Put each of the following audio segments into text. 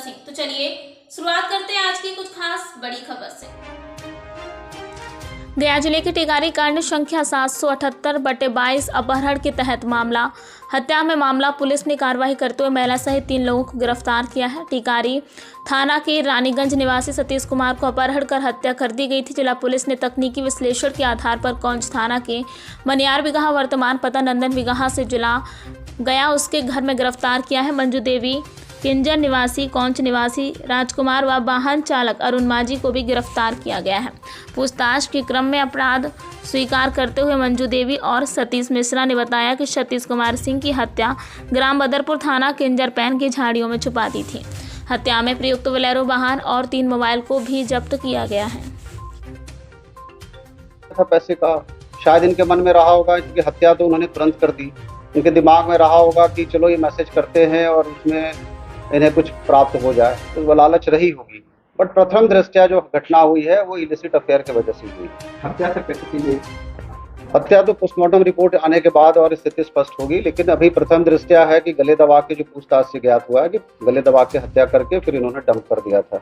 सिंह। तो चलिए शुरुआत करते हैं आज की कुछ खास बड़ी खबर से। गया जिले के टिकारी कांड संख्या 778/22 अपहरण के तहत मामला हत्या में मामला पुलिस ने कार्रवाई करते हुए महिला सहित 3 लोगों को गिरफ्तार किया है। टिकारी थाना के रानीगंज निवासी सतीश कुमार को अपहरण कर हत्या कर दी गई थी। जिला पुलिस ने तकनीकी विश्लेषण के आधार पर कौंच थाना के मनियार बिगहा वर्तमान पता नंदन बिगहा से जिला गया उसके घर में गिरफ्तार किया है। मंजू देवी किंजर निवासी कौंच निवासी राजकुमार व वाहन चालक अरुण माझी को भी गिरफ्तार किया गया है। पूछताछ के क्रम में अपराध स्वीकार करते हुए मंजू देवी और सतीश मिश्रा ने बताया कि सतीश कुमार सिंह की हत्या ग्राम बदरपुर थाना किंजर पैन की झाड़ियों में छुपा दी थी। हत्या में प्रयुक्त बोलेरो वाहन और 3 मोबाइल को भी जब्त किया गया है। पैसे का शायद इनके मन में रहा होगा कि हत्या तो उन्होंने तुरंत कर दी। इनके दिमाग में रहा होगा कि चलो ये मैसेज करते हैं और उसमें इन्हें कुछ प्राप्त हो जाए, तो वो लालच रही होगी। बट प्रथम दृष्टया जो घटना हुई है वो इलिसिट अफेयर की वजह से हुई। हत्या से कैसे की गई? हत्या तो पोस्टमार्टम रिपोर्ट आने के बाद और स्थिति स्पष्ट होगी, लेकिन अभी प्रथम दृष्टया है कि गले दबा के जो पूछताछ से ज्ञात हुआ है कि गले दबा के हत्या करके फिर इन्होंने डंप कर दिया था।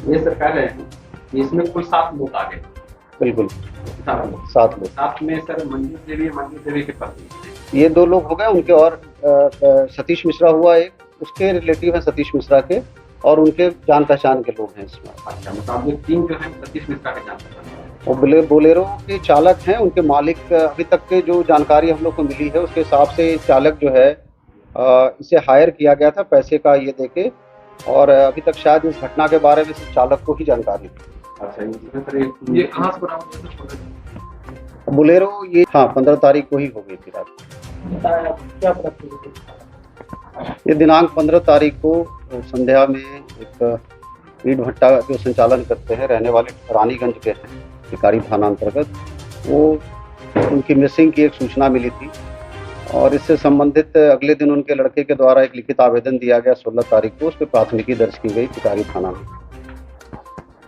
ये सरकार है, इसमें कुल 7 लोग आ गए। बिल्कुल 7 लोग। 7 में सर मंजू देवी के पति ये 2 लोग हो गए, उनके और सतीश मिश्रा हुआ एक, उसके रिलेटिव है सतीश मिश्रा के, और उनके जान पहचान के लोग हैं इसमें। अच्छा, मतलब 3 जो है सतीश मिश्रा के जान पहचान और बोलेरो के चालक हैं, उनके मालिक अभी तक के जो जानकारी हम लोग को मिली है उसके हिसाब से चालक जो है इसे हायर किया गया था पैसे का ये देके, और अभी तक शायद इस घटना के बारे में सिर्फ चालक को ही जानकारी थी। अच्छा, ये कहाँ से बरामद हुआ? बोलेरो ये 15 तारीख को ही हो गई थी रात। ये दिनांक 15 तारीख को संध्या में एक ईट भट्टा जो संचालन करते हैं, रहने वाले रानीगंज के हैं, टिकारी थाना अंतर्गत, वो उनकी मिसिंग की एक सूचना मिली थी और इससे संबंधित अगले दिन उनके लड़के के द्वारा एक लिखित आवेदन दिया गया 16 तारीख को। उस पर प्राथमिकी दर्ज की गई टिकारी थाना में।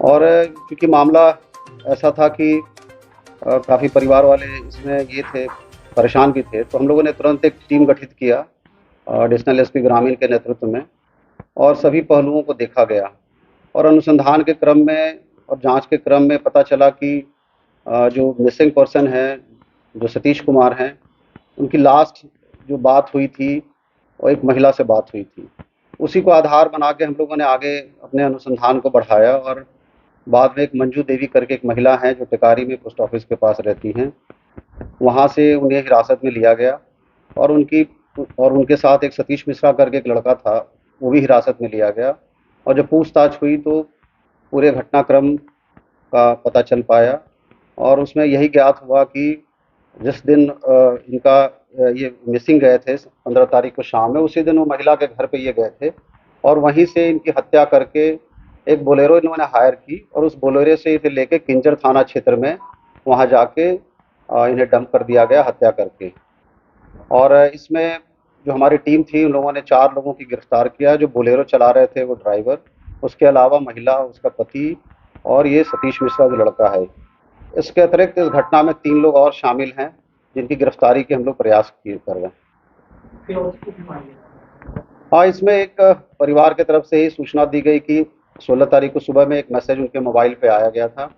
और क्योंकि मामला ऐसा था कि काफ़ी परिवार वाले इसमें ये थे, परेशान भी थे, तो हम लोगों ने तुरंत एक टीम गठित किया एडिशनल एसपी ग्रामीण के नेतृत्व में, और सभी पहलुओं को देखा गया। और अनुसंधान के क्रम में और जांच के क्रम में पता चला कि जो मिसिंग पर्सन है, जो सतीश कुमार हैं, उनकी लास्ट जो बात हुई थी वो एक महिला से बात हुई थी। उसी को आधार बना के हम लोगों ने आगे अपने अनुसंधान को बढ़ाया, और बाद में एक मंजू देवी करके एक महिला है जो टिकारी में पोस्ट ऑफिस के पास रहती हैं, वहाँ से उन्हें हिरासत में लिया गया, और उनके साथ एक सतीश मिश्रा करके एक लड़का था, वो भी हिरासत में लिया गया। और जब पूछताछ हुई तो पूरे घटनाक्रम का पता चल पाया, और उसमें यही ज्ञात हुआ कि जिस दिन इनका ये मिसिंग गए थे 15 तारीख को शाम में, उसी दिन वो महिला के घर पे ये गए थे, और वहीं से इनकी हत्या करके एक बोलेरो इन्होंने हायर की, और उस बोलेरो से इसे लेके किंजर थाना क्षेत्र में वहाँ जाके इन्हें डंप कर दिया गया हत्या करके। और इसमें जो हमारी टीम थी उन लोगों ने 4 लोगों की गिरफ्तार किया। जो बोलेरो चला रहे थे वो ड्राइवर, उसके अलावा महिला, उसका पति, और ये सतीश मिश्रा जो लड़का है। इसके अतिरिक्त इस घटना में 3 लोग और शामिल हैं जिनकी गिरफ्तारी के हम लोग प्रयास कर रहे हैं। हाँ, इसमें एक परिवार की तरफ से ही सूचना दी गई कि 16 तारीख को सुबह में एक मैसेज उनके मोबाइल पे आया गया था,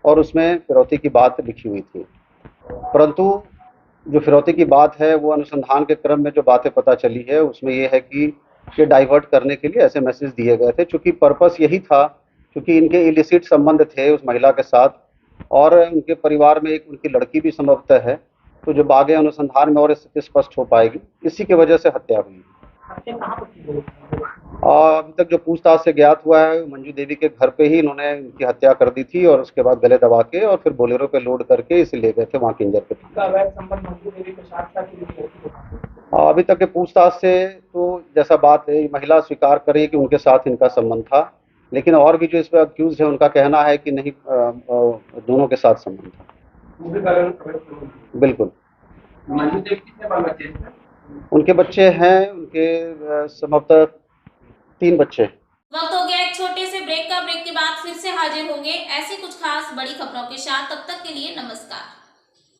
और उसमें फिरौती की बात लिखी हुई थी। परंतु जो फिरौती की बात है वो अनुसंधान के क्रम में जो बातें पता चली है उसमें ये है कि ये डाइवर्ट करने के लिए ऐसे मैसेज दिए गए थे, चूँकि पर्पस यही था, क्योंकि इनके इलिसिट संबंध थे उस महिला के साथ, और उनके परिवार में एक उनकी लड़की भी संभवतः है, तो जब आगे अनुसंधान में और स्थिति स्पष्ट हो पाएगी, इसी की वजह से हत्या हुई। अभी तक जो पूछताछ से ज्ञात हुआ है, मंजू देवी के घर पे ही इन्होंने इनकी हत्या कर दी थी, और उसके बाद गले दबा के और फिर बोलेरो पे लोड करके इसे ले गए थे वहाँ किंजर पे। अभी तक के पूछताछ से तो जैसा बात है, महिला स्वीकार कर रही है कि उनके साथ इनका संबंध था, लेकिन और भी जो इस पर अक्यूज है उनका कहना है कि नहीं, दोनों के साथ संबंध था। बिल्कुल। उनके बच्चे हैं, उनके संभवतः 3 बच्चे। वक्त हो गया एक छोटे से ब्रेक का। ब्रेक के बाद फिर से हाजिर होंगे ऐसी कुछ खास बड़ी खबरों के साथ। तब तक के लिए नमस्कार।